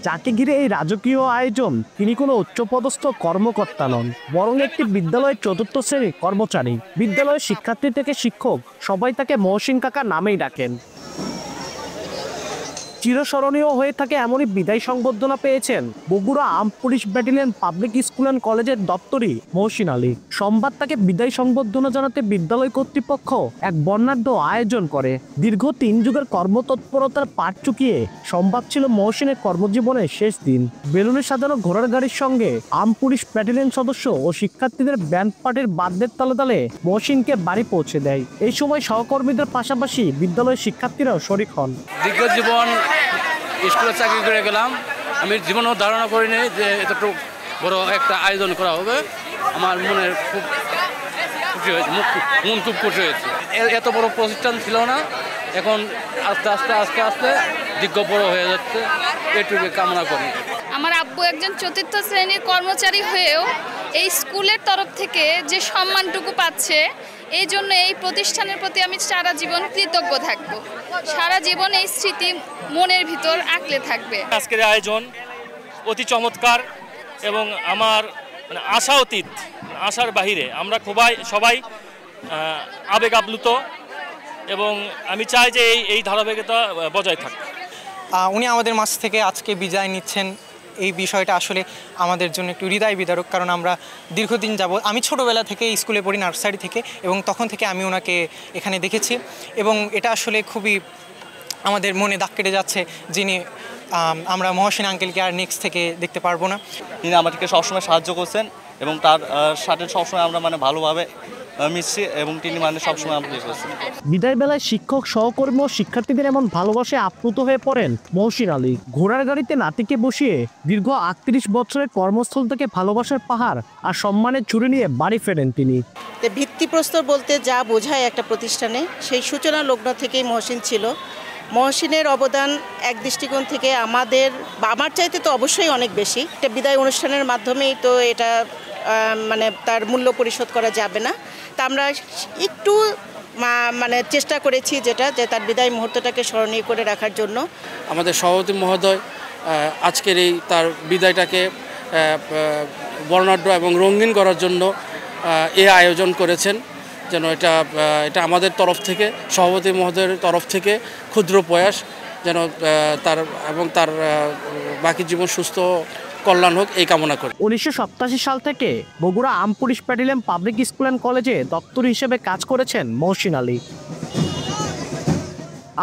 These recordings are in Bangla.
যাকে ঘিরে এই রাজকীয় আয়োজন তিনি কোনো উচ্চপদস্থ কর্মকর্তা নন, বরং একটি বিদ্যালয়ের চতুর্থ শ্রেণীর কর্মচারী। বিদ্যালয়ের শিক্ষার্থী থেকে শিক্ষক সবাই তাকে মহসিন কাকা নামেই ডাকেন। চিরস্মরণীয় হয়ে থাকে এমনই বিদায় সংবর্ধনা পেয়েছেন Bogura armed police battalion public school and কলেজের দপ্তরি মহসিন আলী। সোমবার তাকে বিদায় সংবর্ধনা জানাতে বিদ্যালয় কর্তৃপক্ষ এক বর্ণাঢ্য আয়োজন করে। দীর্ঘ 3 যুগের কর্মতৎপরতার পাট চুকিয়ে সোমবার ছিল মহসিনের কর্মজীবনের শেষ দিন। বেলুনে সাজানো ঘোড়ার গাড়ির সঙ্গে আর্মড পুলিশ ব্যাটালিয়ন সদস্য ও শিক্ষার্থীদের ব্যান্ড পার্টির বাদ্যের তালে তালে মহসিনকে বাড়ি পৌঁছে দেয়। এই সময় সহকর্মীদের পাশাপাশি বিদ্যালয়ের শিক্ষার্থীরাও শরিক হন। দীর্ঘ জীবন স্কুলে চাকরি করে গেলাম, আমি জীবনেও ধারণা করিনি যে এতটুকু বড় একটা আয়োজন করা হবে। আমার মনের খুব খুশি হয়েছে, মন খুব খুশি হয়েছে। এত বড় প্রতিষ্ঠান ছিল না, এখন আস্তে আস্তে আস্তে আস্তে দীর্ঘ বড় হয়ে যাচ্ছে, এটুকু কামনা করি। আমার আব্বু একজন চতুর্থ শ্রেণীর কর্মচারী হয়েও এই স্কুলের তরফ থেকে যে সম্মানটুকু পাচ্ছে, এই জন্য এই প্রতিষ্ঠানের প্রতি আমি সারা জীবন কৃতজ্ঞ থাকব। সারা জীবন এই স্মৃতি মনের ভিতর আঁকলে থাকবে। আজকের আয়োজন অতি চমৎকার এবং আমার আশা অতীত, আশার বাহিরে। আমরা সবাই আবেগ আপ্লুত এবং আমি চাই যে এই ধারাবাহিকতা বজায় থাক। উনি আমাদের মাঝ থেকে আজকে বিদায় নিচ্ছেন, এই বিষয়টা আসলে আমাদের জন্য একটু হৃদয় বিদারক। কারণ আমরা দীর্ঘদিন যাবত, আমি ছোটোবেলা থেকে স্কুলে পড়ি, নার্সারি থেকে, এবং তখন থেকে আমি ওনাকে এখানে দেখেছি এবং এটা আসলে খুবই আমাদের মনে দাগ কেটে যাচ্ছে, যিনি আমরা মহসিন আঙ্কেলকে আর নেক্সট থেকে দেখতে পারবো না। তিনি আমাদেরকে সবসময় সাহায্য করছেন এবং তার সাথে সবসময় আমরা ভালোভাবে মিশছি এবং তিনি সবসময় আমাদের করছেন। বিদায় বেলায় শিক্ষক, সহকর্মী ও শিক্ষার্থীদের এমন ভালোবাসায় আপ্লুত হয়ে পড়েন মহসিন আলী। ঘোড়ার গাড়িতে নাতিকে বসিয়ে দীর্ঘ 38 বছরের কর্মস্থল থেকে ভালোবাসার পাহাড় আর সম্মানের ছুরি নিয়ে বাড়ি ফেরেন তিনি। ভিত্তিপ্রস্তর বলতে যা বোঝায় একটা প্রতিষ্ঠানে, সেই সূচনা লগ্ন থেকেই মহসিন ছিল। মহসিনের অবদান এক দৃষ্টিকোণ থেকে আমার চাইতে তো অবশ্যই অনেক বেশি। একটা বিদায় অনুষ্ঠানের মাধ্যমেই তো এটা তার মূল্য পরিশোধ করা যাবে না। তা আমরা একটু চেষ্টা করেছি যে তার বিদায় মুহূর্তটাকে স্মরণীয় করে রাখার জন্য। আমাদের সভাপতি মহোদয় আজকের এই তার বিদায়টাকে বর্ণাঢ্য এবং রঙিন করার জন্য এই আয়োজন করেছেন। যেন এটা আমাদের তরফ থেকে, সভাপতি মহোদয়ের তরফ থেকে ক্ষুদ্র প্রয়াস, যেন তার বাকি জীবন সুস্থ কল্যাণ হোক, এই কামনা করি। 1987 সাল থেকে Bogura armed police battalion public school and কলেজে দপ্তরি হিসেবে কাজ করেছেন মহসিন আলী।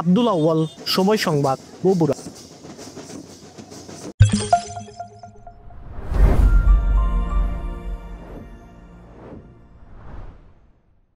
আব্দুল আউয়াল, সময় সংবাদ, বগুড়া।